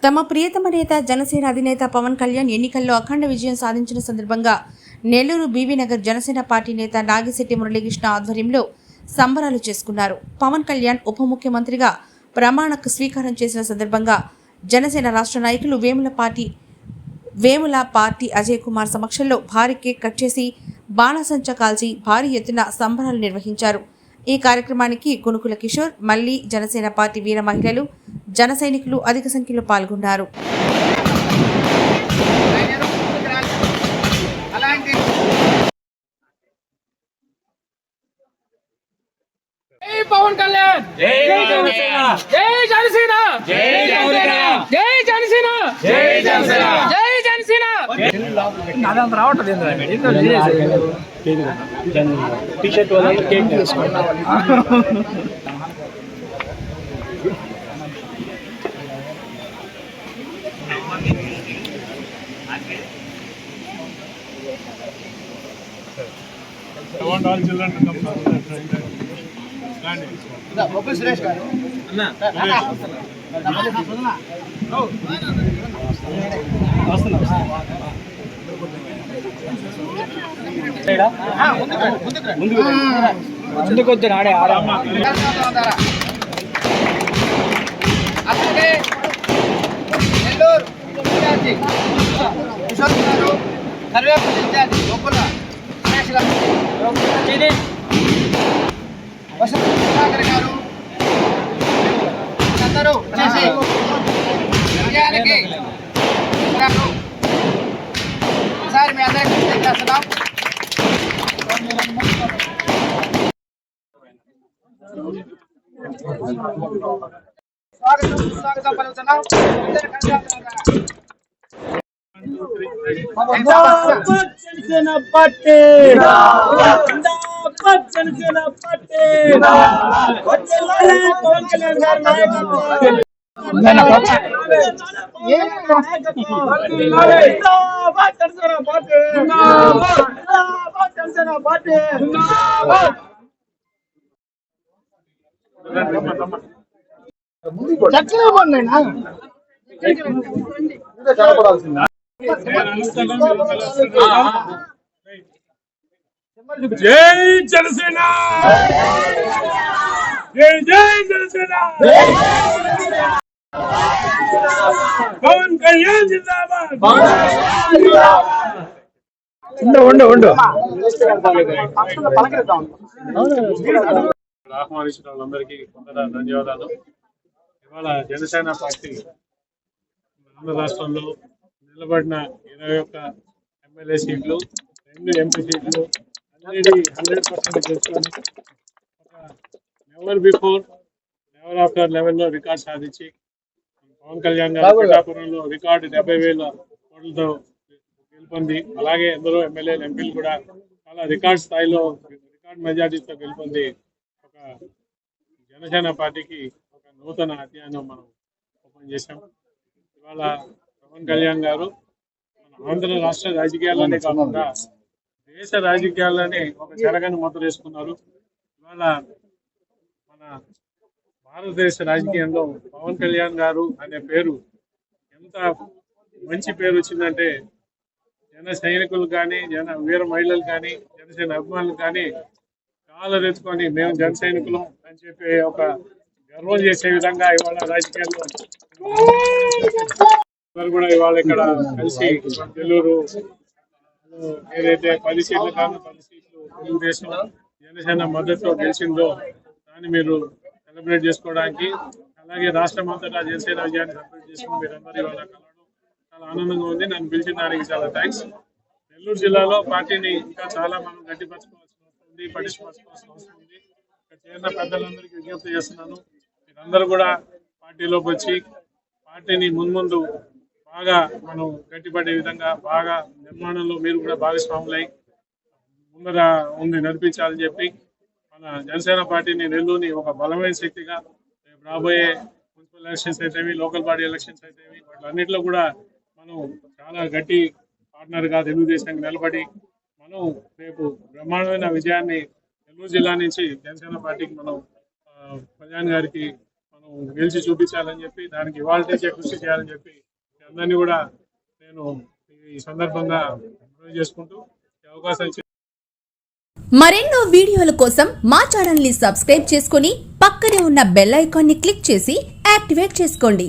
తమ ప్రియతమ నేత జనసేన అధినేత పవన్ కళ్యాణ్ ఎన్నికల్లో అఖండ విజయం సాధించిన సందర్భంగా నెల్లూరు బీవీ నగర్ జనసేన పార్టీ నేత నాగిశెట్టి మురళీకృష్ణ ఆధ్వర్యంలో సంబరాలు చేసుకున్నారు. పవన్ కళ్యాణ్ ఉప ముఖ్యమంత్రిగా ప్రమాణ స్వీకారం చేసిన సందర్భంగా జనసేన రాష్ట్ర నాయకులు వేముల పార్టీ అజయ్ కుమార్ సమక్షంలో భారీ కేక్ కట్ చేసి బాణసంచా కాల్చి భారీ ఎత్తున సంబరాలు నిర్వహించారు. ఈ కార్యక్రమానికి కొనుకుల కిషోర్, మల్లి, జనసేన పార్టీ వీర మహిళలు, జన సైనికులు అధిక సంఖ్యలో పాల్గొన్నారు. పవన్ కళ్యాణ్ జై జనసేన, జై జనసేన, జై జనసేన, జై జనసేన, జై జనసేన, జై జనసేన. నాదంత రావట్లేదు టీ-షర్ట్ వల్ల కేక్ తీసుకోండి. సురేష్ గారు ముందుకు వచ్చి ఆడే అలాగే నెల్లూరు ఇన్ఛార్జి కిషోర్ గారు, కరివేపల్లి ఇన్ఛార్జి గోకుల సురేష్ గారు, వసంత్ గారు అందరూ చేసి విజయానికి ఈసారి మీ అందరికీ చేస్తున్నాం. స్వాగతం పలుకుతున్నాం. జనసేన పార్టీ, జనసేన పార్టీ, పవన్ కళ్యాణ్ గారి నాయకత్వం. జై జనసేన, జై జై జనసేన, పవన్ కళ్యాణ్ జిందాబాద్. ఆహ్వానించిన వాళ్ళందరికీ ధన్యవాదాలు. ఇవాళ జనసేన పార్టీ ఆంధ్ర రాష్ట్రంలో నిలబడిన 21 ఎమ్మెల్యే సీట్లు, 2 ఎంపీ సీట్లు అన్నిటి 100% చేసుకొని నెవర్ బిఫోర్ నెవర్ ఆఫ్టర్ లెవెల్లో రికార్డ్ సాధించి పవన్ కళ్యాణ్ గారు పిఠాపురంలో రికార్డు 70,000 ఓట్లతో గెలుపొంది, అలాగే ఎందరో ఎమ్మెల్యేలు, ఎంపీలు కూడా చాలా రికార్డ్ స్థాయిలో రికార్డ్ మెజార్టీతో గెలుపొంది ఒక జనసేన పార్టీకి ఒక నూతన అధ్యాయం మనం ఓపెన్ చేశాం. ఇవాళ పవన్ కళ్యాణ్ గారు మన ఆంధ్ర రాష్ట్ర రాజకీయాల్లోనే కాకుండా దేశ రాజకీయాల్లోనే ఒక చెరగని ముద్ర వేసుకున్నారు. ఇవాళ మన భారతదేశ రాజకీయంలో పవన్ కళ్యాణ్ గారు అనే పేరు ఎంత మంచి పేరు వచ్చిందంటే జన సైనికులు కానీ, వీర మహిళలు కానీ, జనసేన అభిమానులు కానీ కాళ్ళరెత్తుకొని మేము జన సైనికులం అని చెప్పి ఒక గర్వం చేసే విధంగా ఇవాళ రాజకీయాల్లో కూడా ఇవాళ ఇక్కడ కలిసి నెల్లూరు ఏదైతే 10 సీట్లు కాదు 10 సీట్లు తెలుగుదేశం జనసేన మద్దతుతో గెలిచిందో దాన్ని మీరు సెలబ్రేట్ చేసుకోవడానికి, అలాగే రాష్ట్రం అంతటా జనసేన విజయాన్ని సెలబ్రేట్ చేసుకుని మీరందరూ ఇవాళ కలవడం చాలా ఆనందంగా ఉంది. నన్ను పిలిచిన దానికి చాలా థ్యాంక్స్. నెల్లూరు జిల్లాలో పార్టీని ఇంకా చాలా మనం గట్టిపరచుకోవాల్సిన అవసరం ఉంది, పటిష్టపరచుకోవాల్సిన అవసరం ఉంది. ఇక్కడ చేరిన పెద్దలందరికీ విజ్ఞప్తి చేస్తున్నాను, మీరందరూ కూడా పార్టీలోకి వచ్చి పార్టీని ముందు బాగా మనం గట్టిపడే విధంగా బాగా నిర్మాణంలో మీరు కూడా భాగస్వాములై ముందర ఉంది నడిపించాలని చెప్పి మన జనసేన పార్టీని నెల్లూరుని ఒక బలమైన శక్తిగా రాబోయే మున్సిపల్ ఎలక్షన్స్ అయితేవి, లోకల్ బాడీ ఎలక్షన్స్ అయితేవి, వాటిలన్నింటిలో కూడా మనం చాలా గట్టి పార్ట్నర్గా తెలుగుదేశానికి నిలబడి మనం రేపు బ్రహ్మాండమైన విజయాన్ని నెల్లూరు జిల్లా నుంచి జనసేన పార్టీకి మనం కళ్యాణ్ గారికి మనం గెలిచి చూపించాలని చెప్పి దానికి ఇవాళ కృషి చేయాలని చెప్పి అందరినీ కూడా నేను ఈ సందర్భంగా మనవి చేసుకుంటూ ఈ అవకాశం ఇచ్చి మరెన్నో వీడియోల కోసం మా ఛానల్ ని సబ్స్క్రైబ్ చేసుకుని పక్కనే ఉన్న బెల్ ఐకాన్ ని క్లిక్ చేసి యాక్టివేట్ చేసుకోండి.